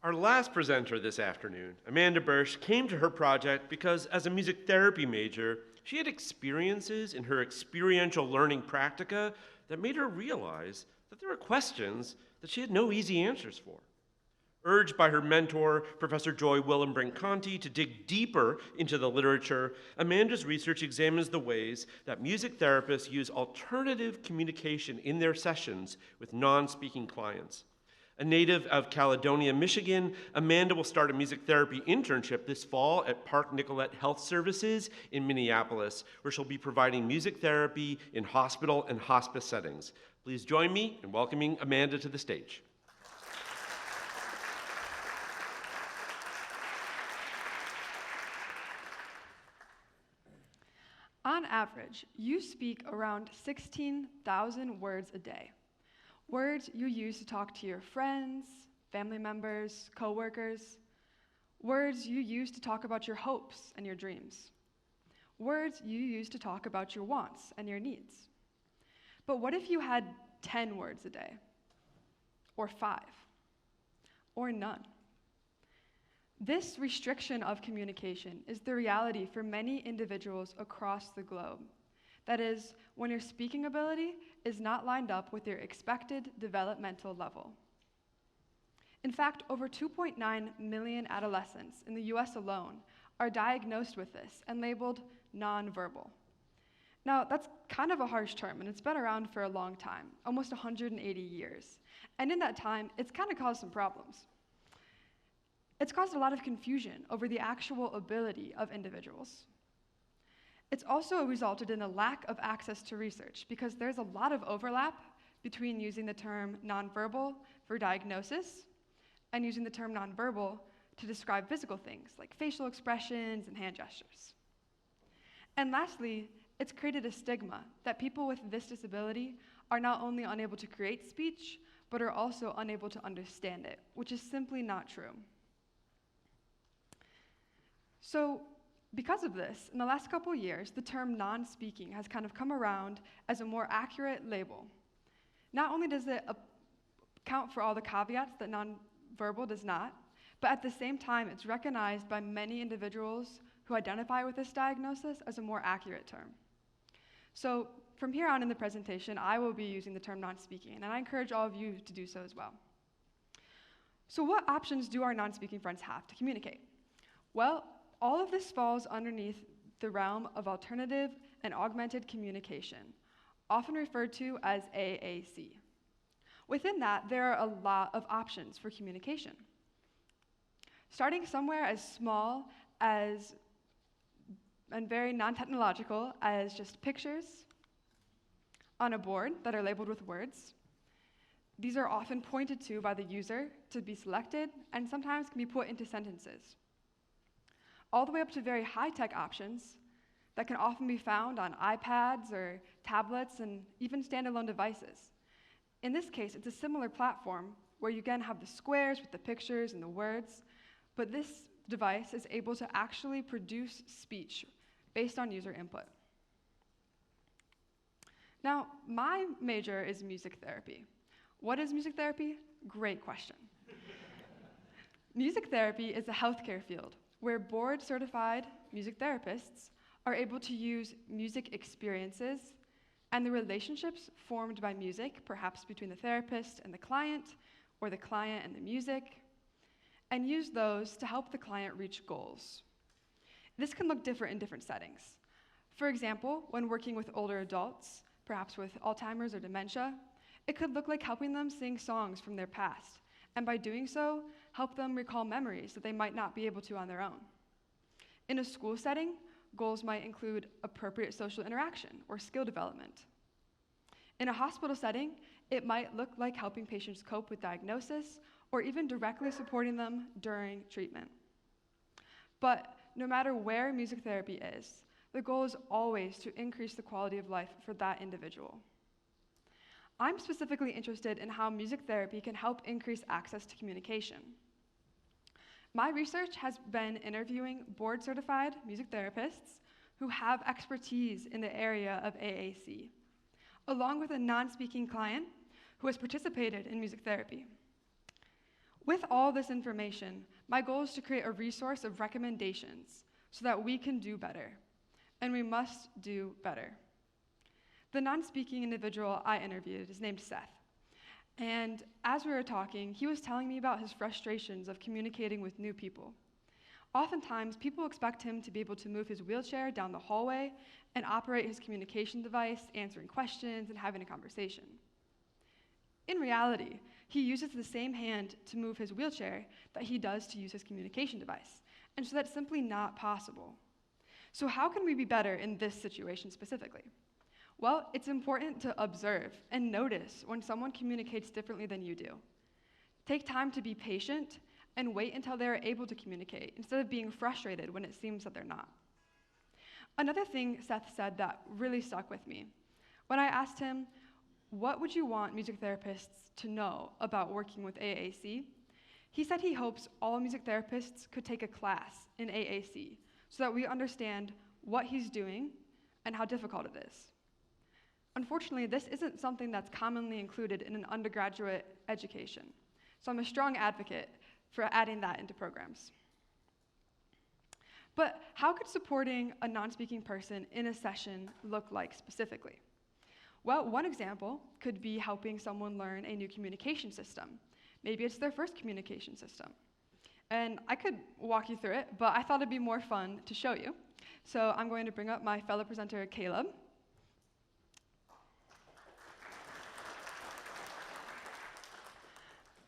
Our last presenter this afternoon, Amanda Bursch, came to her project because as a music therapy major, she had experiences in her experiential learning practica that made her realize that there were questions that she had no easy answers for. Urged by her mentor, Professor Joy Willem Brancanti, to dig deeper into the literature, Amanda's research examines the ways that music therapists use alternative communication in their sessions with non-speaking clients. A native of Caledonia, Michigan, Amanda will start a music therapy internship this fall at Park Nicollet Health Services in Minneapolis, where she'll be providing music therapy in hospital and hospice settings. Please join me in welcoming Amanda to the stage. On average, you speak around 16,000 words a day. Words you use to talk to your friends, family members, coworkers. Words you use to talk about your hopes and your dreams. Words you use to talk about your wants and your needs. But what if you had 10 words a day? Or 5? Or none? This restriction of communication is the reality for many individuals across the globe. That is, when your speaking ability is not lined up with your expected developmental level. In fact, over 2.9 million adolescents in the US alone are diagnosed with this and labeled nonverbal. Now, that's kind of a harsh term, and it's been around for a long time, almost 180 years. And in that time, it's kind of caused some problems. It's caused a lot of confusion over the actual ability of individuals. It's also resulted in a lack of access to research because there's a lot of overlap between using the term nonverbal for diagnosis and using the term nonverbal to describe physical things like facial expressions and hand gestures. And lastly, it's created a stigma that people with this disability are not only unable to create speech, but are also unable to understand it, which is simply not true. So, because of this, in the last couple years, the term non-speaking has kind of come around as a more accurate label. Not only does it account for all the caveats that nonverbal does not, but at the same time, it's recognized by many individuals who identify with this diagnosis as a more accurate term. So, from here on in the presentation, I will be using the term non-speaking, and I encourage all of you to do so as well. So, what options do our non-speaking friends have to communicate? Well, all of this falls underneath the realm of alternative and augmented communication, often referred to as AAC. Within that, there are a lot of options for communication. Starting somewhere as small as, and very non-technological, as just pictures on a board that are labeled with words. These are often pointed to by the user to be selected and sometimes can be put into sentences. All the way up to very high-tech options that can often be found on iPads or tablets and even standalone devices. In this case, it's a similar platform where you again have the squares with the pictures and the words, but this device is able to actually produce speech based on user input. Now, my major is music therapy. What is music therapy? Great question. Music therapy is a healthcare field where board-certified music therapists are able to use music experiences and the relationships formed by music, perhaps between the therapist and the client, or the client and the music, and use those to help the client reach goals. This can look different in different settings. For example, when working with older adults, perhaps with Alzheimer's or dementia, it could look like helping them sing songs from their past, and by doing so, help them recall memories that they might not be able to on their own. In a school setting, goals might include appropriate social interaction or skill development. In a hospital setting, it might look like helping patients cope with diagnosis or even directly supporting them during treatment. But no matter where music therapy is, the goal is always to increase the quality of life for that individual. I'm specifically interested in how music therapy can help increase access to communication. My research has been interviewing board-certified music therapists who have expertise in the area of AAC, along with a non-speaking client who has participated in music therapy. With all this information, my goal is to create a resource of recommendations so that we can do better. And we must do better. The non-speaking individual I interviewed is named Seth. And as we were talking, he was telling me about his frustrations of communicating with new people. Oftentimes, people expect him to be able to move his wheelchair down the hallway and operate his communication device, answering questions and having a conversation. In reality, he uses the same hand to move his wheelchair that he does to use his communication device, and so that's simply not possible. So how can we be better in this situation specifically? Well, it's important to observe and notice when someone communicates differently than you do. Take time to be patient and wait until they are able to communicate instead of being frustrated when it seems that they're not. Another thing Seth said that really stuck with me, when I asked him, what would you want music therapists to know about working with AAC? He said he hopes all music therapists could take a class in AAC so that we understand what he's doing and how difficult it is. Unfortunately, this isn't something that's commonly included in an undergraduate education, so I'm a strong advocate for adding that into programs. But how could supporting a non-speaking person in a session look like specifically? Well, one example could be helping someone learn a new communication system. Maybe it's their first communication system. And I could walk you through it, but I thought it'd be more fun to show you. So I'm going to bring up my fellow presenter, Caleb.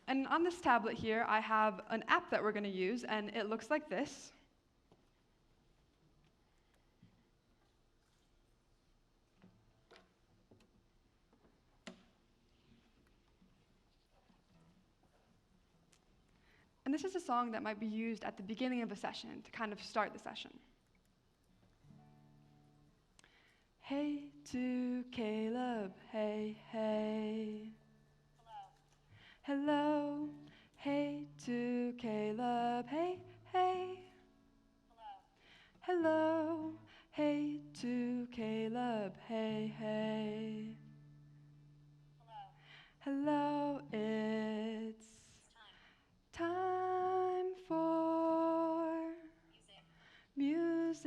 And on this tablet here, I have an app that we're going to use, and it looks like this. And this is a song that might be used at the beginning of a session to kind of start the session. Hey to Caleb, hey, hey. Hello, hey to Caleb, hey, hey. Hello, hey to Caleb, hey, hey. Hello, it's time for music.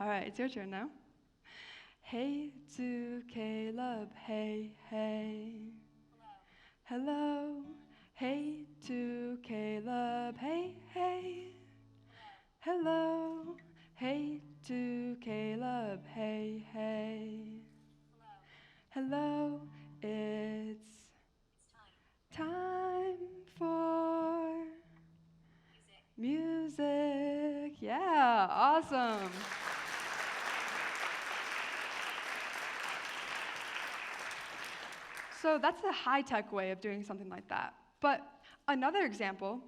All right, it's your turn now. Hey to Caleb, hey, hey. Hello, hey to Caleb, hey, hey. Hello, hey to Caleb, hey, hey. Hello, it's time for music. Yeah, awesome. So that's a high-tech way of doing something like that. But another example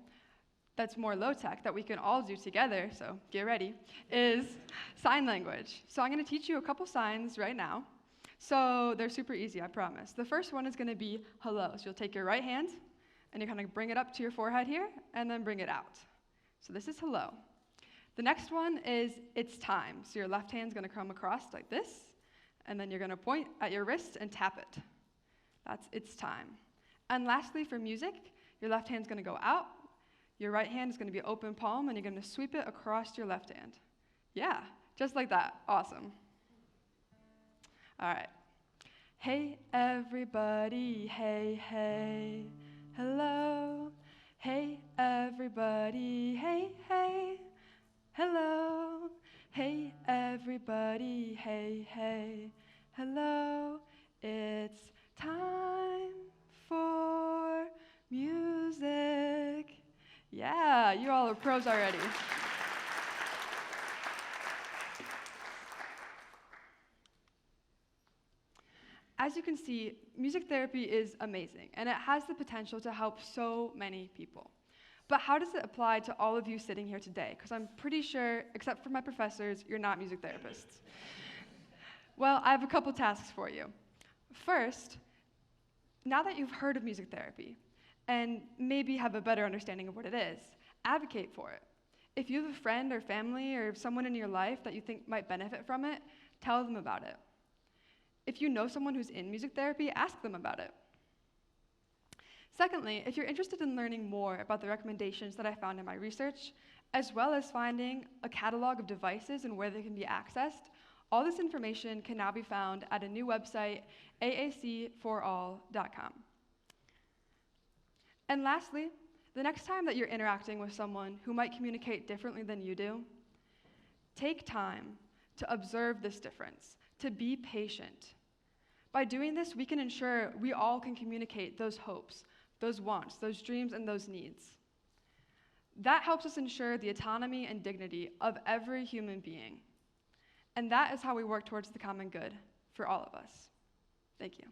that's more low-tech that we can all do together, so get ready, is sign language. So I'm going to teach you a couple signs right now. So they're super easy, I promise. The first one is going to be hello. So you'll take your right hand, and you kind of bring it up to your forehead here, and then bring it out. So this is hello. The next one is it's time. So your left hand's going to come across like this, and then you're going to point at your wrist and tap it. That's it's time. And lastly, for music, your left hand's going to go out, your right hand is going to be open palm, and you're going to sweep it across your left hand. Yeah, just like that. Awesome. All right. Hey, everybody. Hey, hey. Hello. Hey, everybody. Hey, hey. Hello. Hey, everybody. Hey, hey. Hello. It's time for music. Yeah, you all are pros already. As you can see, music therapy is amazing, and it has the potential to help so many people. But how does it apply to all of you sitting here today? Because I'm pretty sure, except for my professors, you're not music therapists. Well, I have a couple tasks for you. First, now that you've heard of music therapy, and maybe have a better understanding of what it is, advocate for it. If you have a friend or family or someone in your life that you think might benefit from it, tell them about it. If you know someone who's in music therapy, ask them about it. Secondly, if you're interested in learning more about the recommendations that I found in my research, as well as finding a catalog of devices and where they can be accessed, all this information can now be found at a new website, aacforall.com. And lastly, the next time that you're interacting with someone who might communicate differently than you do, take time to observe this difference, to be patient. By doing this, we can ensure we all can communicate those hopes, those wants, those dreams, and those needs. That helps us ensure the autonomy and dignity of every human being. And that is how we work towards the common good for all of us. Thank you.